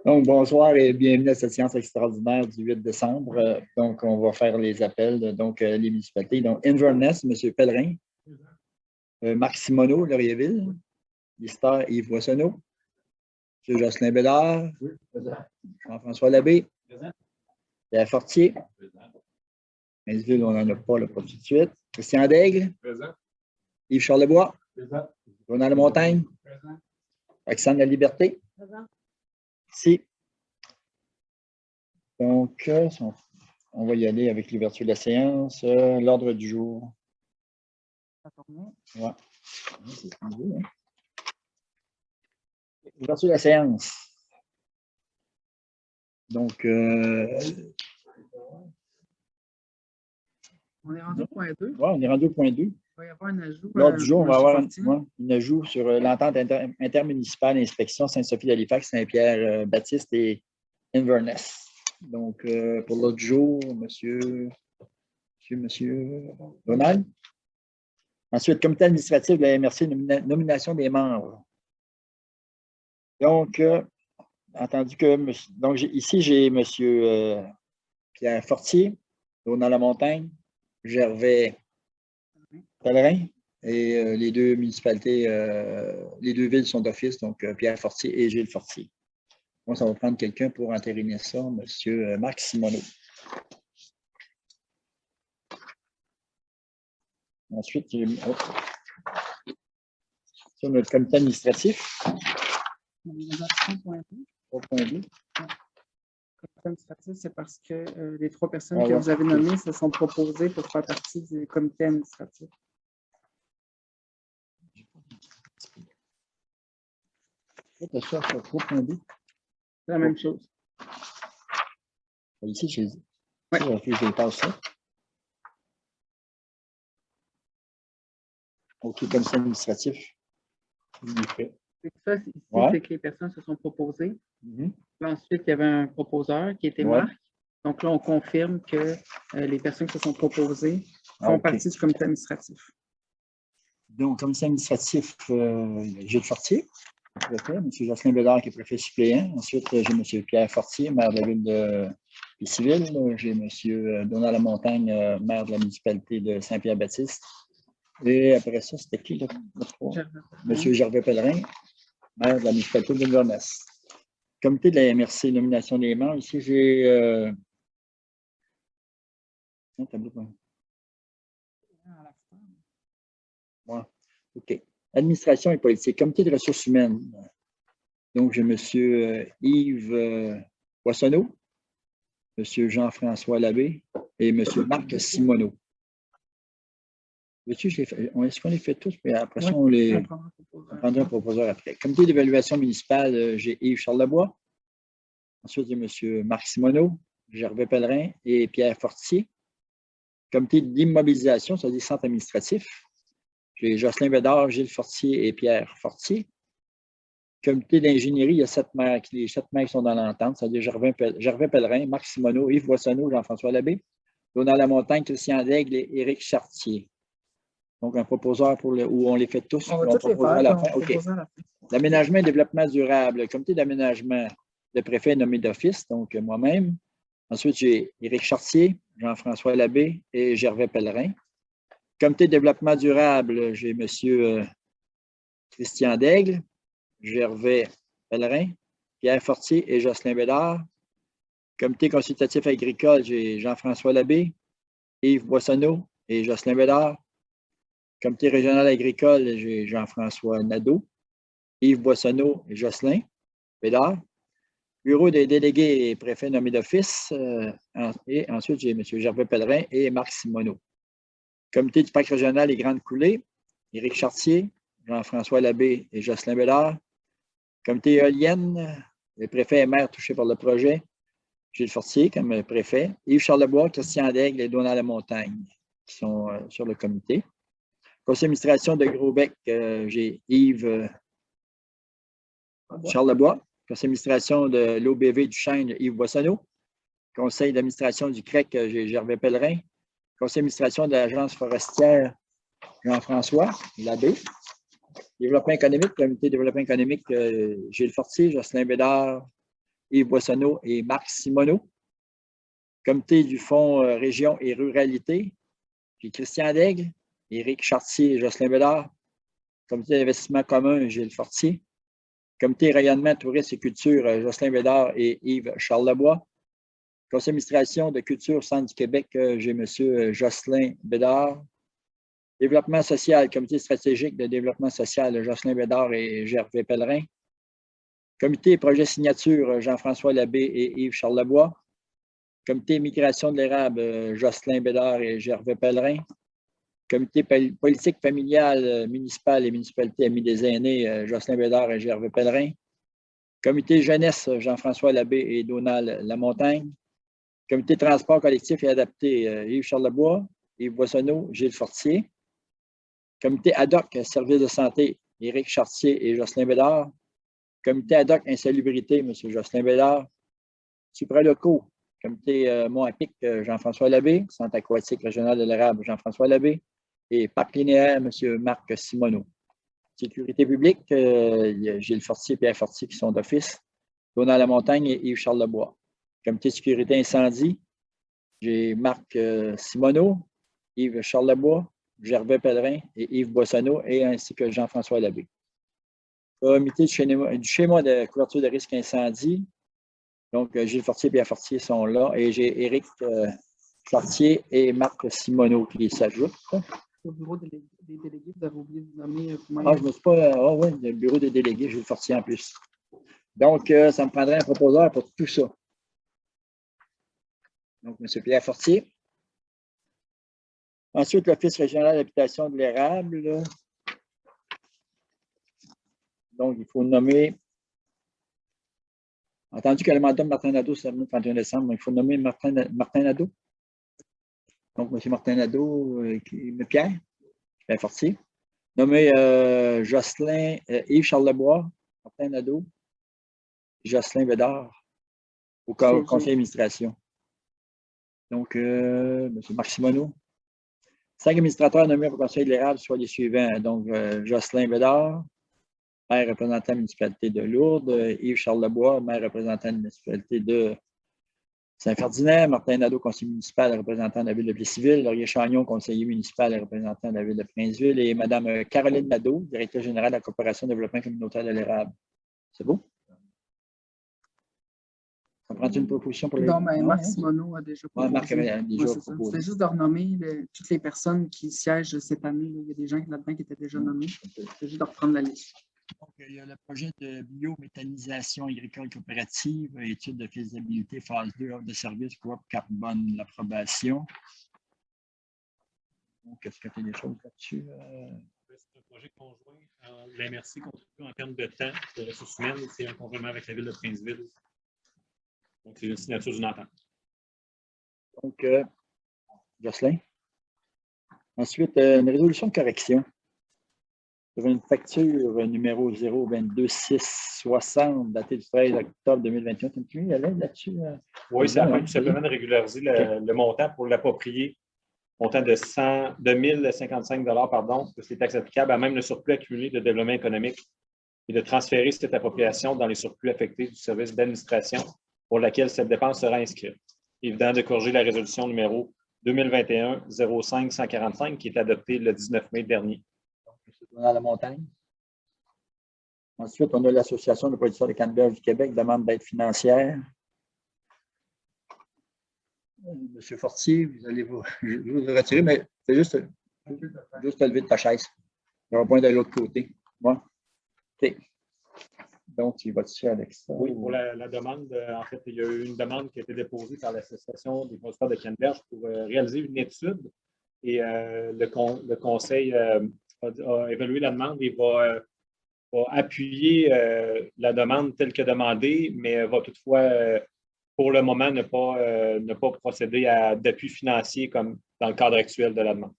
Donc, bonsoir et bienvenue à cette séance extraordinaire du 8 décembre. Donc, on va faire les appels, les municipalités. Donc, Inverness, M. Pellerin, Marc Simoneau, Laurierville, Lister, Yves Boissonneau, M. Jocelyn Bédard, oui, Jean-François Labbé, Pierre Fortier, Princeville, on n'en a pas, là, pas tout de suite. Christian Daigle, présent. Yves Charlebois, présent. Ronald Montagne, présent. Roxane La Liberté, présent. Ici. Donc, on va y aller avec l'ouverture de la séance. L'ordre du jour. Ouais. L'ouverture de la séance. Donc, on est rendu au point 2. Oui, on est rendu au point 2. Il va y avoir un ajout. L'ordre du jour, on va avoir un ajout sur l'entente intermunicipale d'inspection Sainte-Sophie d'Halifax, Saint-Pierre, Baptiste et Inverness. Donc, pour l'ordre du jour, monsieur Donald. Ensuite, comité administratif de la MRC, nomination des membres. Donc, entendu que, donc ici, j'ai M. Pierre Fortier, Donald Lamontagne, Gervais Pellerin, et les deux municipalités, les deux villes sont d'office, donc Pierre Fortier et Gilles Fortier. Bon, ça va prendre quelqu'un pour entériner ça, M. Marc Simoneau. Ensuite, sur notre comité administratif. 3.2. Comité administratif, c'est parce que les trois personnes que vous avez nommées se sont proposées pour faire partie du comité administratif. C'est ça, 3.2. C'est la même chose. Ici, j'ai dit. Oui. Je passe ça. OK, comité administratif. Ça, ici, c'est que les personnes se sont proposées. Ensuite, il y avait un proposeur qui était Marc. Donc là, on confirme que les personnes qui se sont proposées font partie du comité administratif. Donc, comité administratif, Gilles Fortier, préfet, M. Jocelyn Bédard qui est préfet suppléant. Ensuite, j'ai M. Pierre Fortier, maire de la ville de Péciville. J'ai M. Donald Lamontagne, maire de la municipalité de Saint-Pierre-Baptiste. Et après ça, c'était qui le trois? M. Gervais Pellerin, maire de la municipalité d'Inverness. Comité de la MRC, nomination des membres. Ici, j'ai... Ouais. OK. Administration et politique. Comité de ressources humaines. Donc, j'ai M. Yves Boissonneau, M. Jean-François Labbé et M. Marc Simoneau. Est-ce qu'on les fait tous? Puis après ça, on prendra un proposeur après. Comité d'évaluation municipale, j'ai Yves Charlebois. Ensuite, j'ai M. Marc Simoneau, Gervais Pellerin et Pierre Fortier. Comité d'immobilisation, c'est-à-dire centre administratif. J'ai Jocelyn Bédard, Gilles Fortier et Pierre Fortier. Comité d'ingénierie, il y a 7 maires. Les 7 maires qui sont dans l'entente, c'est-à-dire Gervais Pellerin, Marc Simoneau, Yves Boissonneau, Jean-François Labbé, Donald Lamontagne, Christian Daigle et Éric Chartier. Donc, un proposeur où on les fait tous. On va tous les faire à la fin. OK. L'aménagement et développement durable. Le comité d'aménagement, le préfet est nommé d'office, donc moi-même. Ensuite, j'ai Éric Chartier, Jean-François Labbé et Gervais Pellerin. Comité de développement durable, j'ai M. Christian Daigle, Gervais Pellerin, Pierre Fortier et Jocelyn Bédard. Comité consultatif agricole, j'ai Jean-François Labbé, Yves Boissonneau et Jocelyn Bédard. Comité régional agricole, j'ai Jean-François Nadeau, Yves Boissonneau et Jocelyn Bédard. Bureau des délégués et préfets nommés d'office. Et ensuite, j'ai M. Gervais Pellerin et Marc Simoneau. Comité du parc régional et Grandes Coulées, Éric Chartier, Jean-François Labbé et Jocelyn Bédard. Comité éolienne, les préfets et maires touchés par le projet, Gilles Fortier comme préfet, Yves Charlebois, Christian Daigle et Donald Lamontagne qui sont sur le comité. Conseil d'administration de Gros-Bec, j'ai Yves Charlebois. Conseil d'administration de l'OBV du Chêne, Yves Boissonneau. Conseil d'administration du CREC, j'ai Gervais Pellerin. Conseil d'administration de l'Agence forestière, Jean-François Labbé. Développement économique, comité de développement économique, Gilles Fortier, Jocelyn Bédard, Yves Boissonneau et Marc Simoneau. Comité du Fonds Région et Ruralité, j'ai Christian Daigle, Éric Chartier et Jocelyn Bédard. Comité d'investissement commun, Gilles Fortier. Comité rayonnement, tourisme et culture, Jocelyn Bédard et Yves Charlebois. Conseil d'administration de culture Centre du Québec, j'ai M. Jocelyn Bédard. Développement social, comité stratégique de développement social, Jocelyn Bédard et Gervais Pellerin. Comité projet signature, Jean-François Labbé et Yves Charlebois. Comité migration de l'érable, Jocelyn Bédard et Gervais Pellerin. Comité politique familiale municipale et municipalité Amis des aînés, Jocelyn Bédard et Gervais Pellerin. Comité jeunesse, Jean-François Labbé et Donald Lamontagne. Comité transport collectif et adapté, Yves Charlebois, Yves Boissonneau, Gilles Fortier. Comité ad hoc service de santé, Éric Chartier et Jocelyn Bédard. Comité ad hoc insalubrité, M. Jocelyn Bédard. Supralocaux, comité Mont à Pic, Jean-François Labbé. Centre aquatique régional de l'érable, Jean-François Labbé. Et parc linéaire, M. Marc Simoneau. Sécurité publique, il y a Gilles Fortier et Pierre Fortier qui sont d'office. Donald Lamontagne et Yves Charlebois. Comité sécurité incendie, j'ai Marc Simoneau, Yves Charlebois, Gervais Pellerin et Yves Boissonneau, et ainsi que Jean-François Labbé. Comité du schéma de couverture de risque incendie, donc Gilles Fortier et Pierre Fortier sont là, et j'ai Éric Fortier et Marc Simoneau qui s'ajoutent. Au bureau des délégués, vous avez oublié de nommer je ne me suis pas. Ah oui, le bureau des délégués, Gilles Fortier en plus. Donc, ça me prendrait un proposeur pour tout ça. Donc, M. Pierre Fortier. Ensuite, l'Office régional d'habitation de l'érable. Donc, il faut nommer. Entendu que le mandat de Martin Nadeau, c'est le 31 décembre, donc il faut nommer Martin Nadeau. Donc, M. Martin Nadeau, Pierre Fortier. Nommer Jocelyn, Yves Charlebois, Martin Nadeau, Jocelyn Bédard au conseil d'administration. Donc, M. Marc Simoneau. 5 administrateurs nommés au conseil de l'érable, soit les suivants. Donc, Jocelyn Bédard, maire représentant de la municipalité de Lourdes, Yves Charlebois, maire représentant de la municipalité de Saint-Ferdinand, Martin Nadeau, conseiller municipal représentant de la ville de Plessisville, Laurier Chagnon, conseiller municipal représentant de la ville de Princeville, et Mme Caroline Nadeau, directrice générale de la coopération de développement communautaire de l'érable. C'est beau? Ça prend une proposition pour les... Non, mais Marc Simoneau a déjà proposé. Marc a déjà proposé. C'est juste de renommer toutes les personnes qui siègent cette année. Il y a des gens là-dedans qui étaient déjà nommés. C'est juste de reprendre la liste. Donc, il y a le projet de biométhanisation agricole coopérative, étude de faisabilité, phase 2, offre de service, groupe carbone, l'approbation. Donc, est-ce que tu as des choses là-dessus? C'est un projet conjoint. La MRC contribue en termes de temps de ressources humaines. C'est un complément avec la ville de Princeville. Donc, c'est une signature d'une entente. Donc, Jocelyn. Ensuite, une résolution de correction. Sur une facture numéro 022-660 datée du 13 octobre 2021. Tu me là-dessus? Oui, ça permet tout simplement de régulariser le montant pour l'approprier. Montant de 1055 pardon, parce que c'est taxe applicable à même le surplus accumulé de développement économique et de transférer cette appropriation dans les surplus affectés du service d'administration pour laquelle cette dépense sera inscrite. Évident de corriger la résolution numéro 2021-05-145 qui est adoptée le 19 mai dernier. Dans la montagne. Ensuite, on a l'Association de producteurs de canneberge du Québec, demande d'aide financière. Monsieur Fortier, vous allez vous retirer, mais c'est juste te lever de ta chaise. Il y aura un point de l'autre côté. Bon. OK. Donc, tu vas-tu avec ça? Oui, pour la demande, en fait, il y a eu une demande qui a été déposée par l'Association des producteurs de canneberge pour réaliser une étude et le conseil a évalué la demande et va appuyer la demande telle que demandée, mais va toutefois, pour le moment, ne pas procéder à d'appui financier comme dans le cadre actuel de la demande.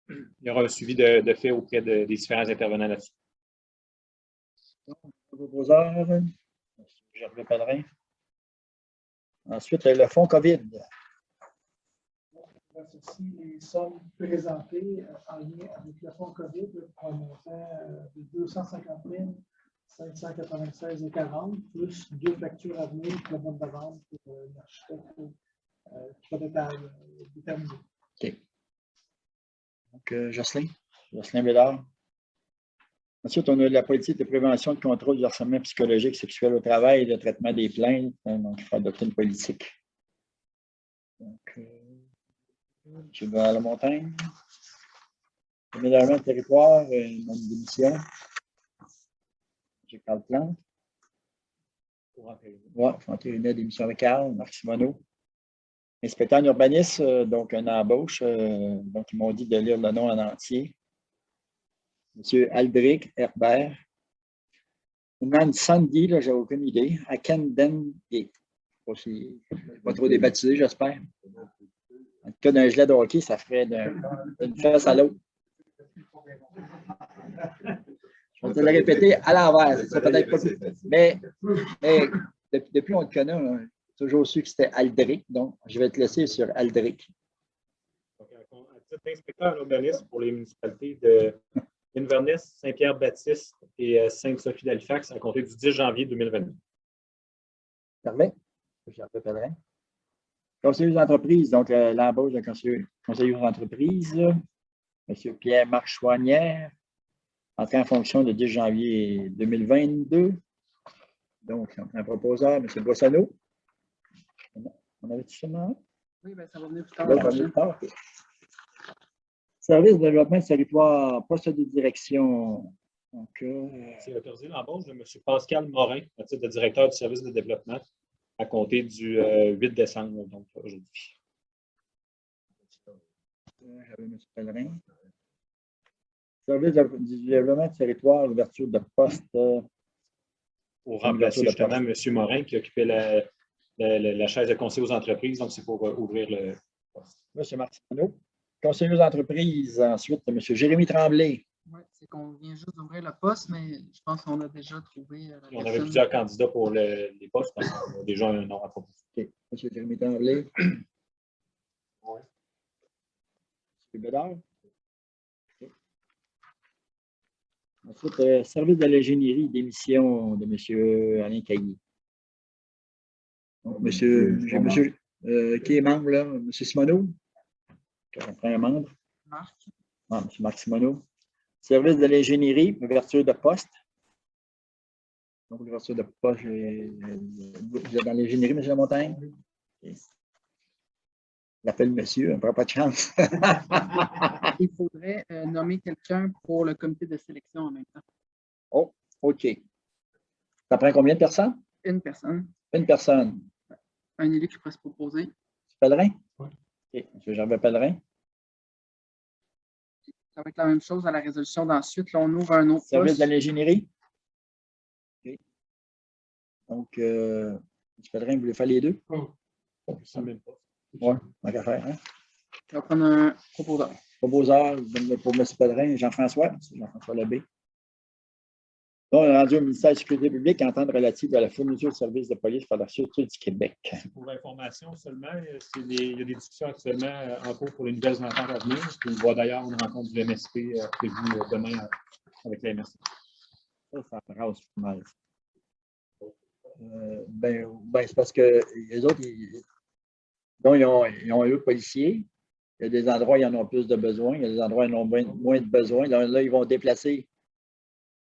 Il y aura un suivi de fait auprès des différents intervenants là-dessus. Proposeur, Gervais Pellerin. Ensuite, le fonds COVID. Ceci les sommes présentées en lien avec le fonds COVID pour un montant de 250 000 596,40 plus 2 factures à venir pour le mois de novembre pour l'architecte qui va être déterminé. OK. Donc, Jocelyn Bédard. Ensuite, on a la politique de prévention et de contrôle du harcèlement psychologique, sexuel au travail et de traitement des plaintes. Donc, il faut adopter une politique. Donc, je vais à la montagne. Aménagement de territoire, une démission. J'ai Carl Plante. Oui, Fantérinet, démission avec Carl, Marc Simoneau. Inspecteur en urbanisme, donc une embauche. Donc, ils m'ont dit de lire le nom en entier. Monsieur Aldric Herbert. Nan Sandy, là, j'ai aucune idée. Akenden Gate. Pas trop débaptisé, j'espère. En tout cas, d'un gilet de hockey, ça ferait d'une face à l'autre. Je vais te le répéter à l'envers. Ça peut-être pas. Mais depuis on le connaît, on a toujours su que c'était Aldric. Donc, je vais te laisser sur Aldric. Donc, à titre d'inspecteur en urbanisme pour les municipalités de Inverness, Saint-Pierre-Baptiste et Sainte-Sophie d'Halifax à compter du 10 janvier 2022. Parfait. Je répéterai. Conseiller aux entreprises, donc l'embauche de conseiller aux entreprises, M. Pierre-Marc Chouanière, entré en fonction le 10 janvier 2022. Donc, un proposeur, M. Boissonneau. On avait-tu seulement un? Oui, bien, ça va venir plus tard. Okay. Service de développement de territoire, poste de direction. C'est autorisé l'embauche de M. Pascal Morin, à titre de directeur du service de développement, à compter du 8 décembre, donc aujourd'hui. J'avais M. Pellerin. Service du développement de territoire, l'ouverture de poste. Pour remplacer justement M. Morin qui occupait la chaise de conseiller aux entreprises, donc c'est pour ouvrir le poste. M. Martineau. Conseiller aux entreprises, ensuite M. Jérémy Tremblay. Oui, c'est qu'on vient juste d'ouvrir le poste, mais je pense qu'on a déjà trouvé. On avait plusieurs candidats pour les postes, donc on a déjà un nom à proposer. OK. M. Jérémy Tremblay. Oui. M. Bédard. Okay. Ensuite, service de l'ingénierie, démission de M. Alain Cailly. Donc, monsieur qui est membre, là? M. Simoneau. On prend un membre. Marc. Ah, M. Marc Simoneau. Service de l'ingénierie, ouverture de poste. Donc, l'ouverture de poste, vous êtes dans l'ingénierie, M. Lamontagne? Okay. L'appelle monsieur, on ne prend pas de chance. Il faudrait nommer quelqu'un pour le comité de sélection en même temps. Oh, OK. Ça prend combien de personnes? Une personne. Une personne. Un élu qui pourrait se proposer. Pellerin? Oui. OK. M. Gervais Pellerin. Ça va être la même chose à la résolution d'ensuite. Là, on ouvre un autre Service poste. de l'ingénierie. OK. Donc, M. Pellerin, vous voulez faire les deux? Oui. Oui, tant qu'à faire. Hein? On va prendre un proposeur. Proposeur pour M. Pellerin, Jean-François Labbé. Donc, on est rendu au ministère de la Sécurité publique, entente relative à la fourniture de services de police par la Sûreté du Québec. Pour information seulement, il y a des discussions actuellement en cours pour les nouvelles ententes à venir. Puis on voit d'ailleurs une rencontre du MSP prévue demain avec la MSP. Ça brasse mal. C'est parce que les autres, ils ont eu policiers. Il y a des endroits où ils en ont plus de besoin. Il y a des endroits où ils en ont moins de besoin. Là, ils vont déplacer.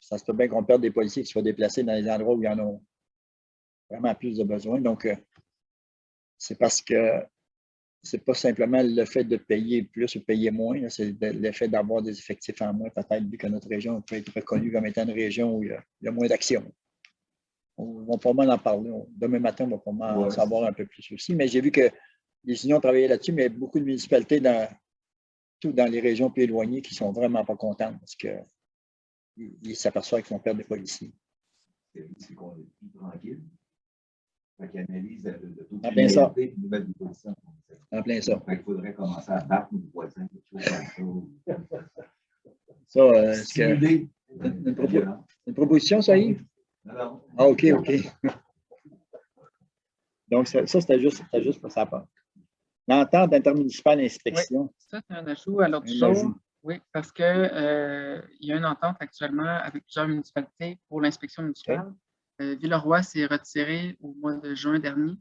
Ça se peut bien qu'on perde des policiers qui soient déplacés dans les endroits où ils en ont vraiment plus de besoin. Donc, c'est parce que ce n'est pas simplement le fait de payer plus ou payer moins, c'est le fait d'avoir des effectifs en moins, peut-être, vu que notre région peut être reconnue comme étant une région où il y a moins d'actions. On va pas mal en parler. Demain matin, on va pas mal en savoir un peu plus aussi. Mais j'ai vu que les unions travaillaient là-dessus, mais il y a beaucoup de municipalités dans les régions plus éloignées qui ne sont vraiment pas contentes parce qu'ils s'aperçoivent qu'ils vont perdre des policiers. C'est qu'on est plus tranquille. Fait qu'ils analysent le taux de criminalité, une nouvelle déposition. En plein ça. Fait qu'il faudrait commencer à battre nos voisins, quelque chose comme ça. Ça, est-ce que une proposition, ça, Yves? Non. Ah, OK. Donc, ça c'était juste pour sa part. L'entente intermunicipale d'inspection. Oui, ça, c'est un ajout à l'autre jour. Oui, parce que il y a une entente actuellement avec plusieurs municipalités pour l'inspection municipale. Villeroy s'est retiré au mois de juin dernier.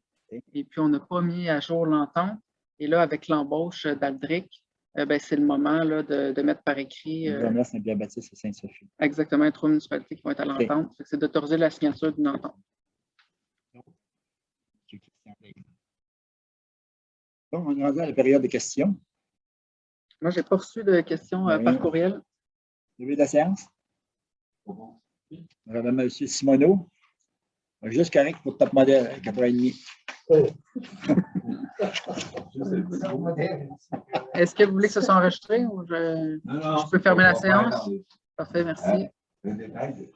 Et puis, on n'a pas mis à jour l'entente. Et là, avec l'embauche d'Aldric, c'est le moment là, de mettre par écrit. Saint Saint-Pierre-Baptiste et Sainte-Sophie. Exactement, 3 municipalités qui vont être à l'entente. C'est d'autoriser la signature d'une entente. Bon, on est rendu à la période de questions. Moi, je n'ai pas reçu de questions par courriel. Début de la séance? Madame, monsieur Simoneau. Juste correct pour top modèle à 4h30. Est-ce que vous voulez que ce soit enregistré ou je peux fermer la séance? Parfait, merci. Un détail,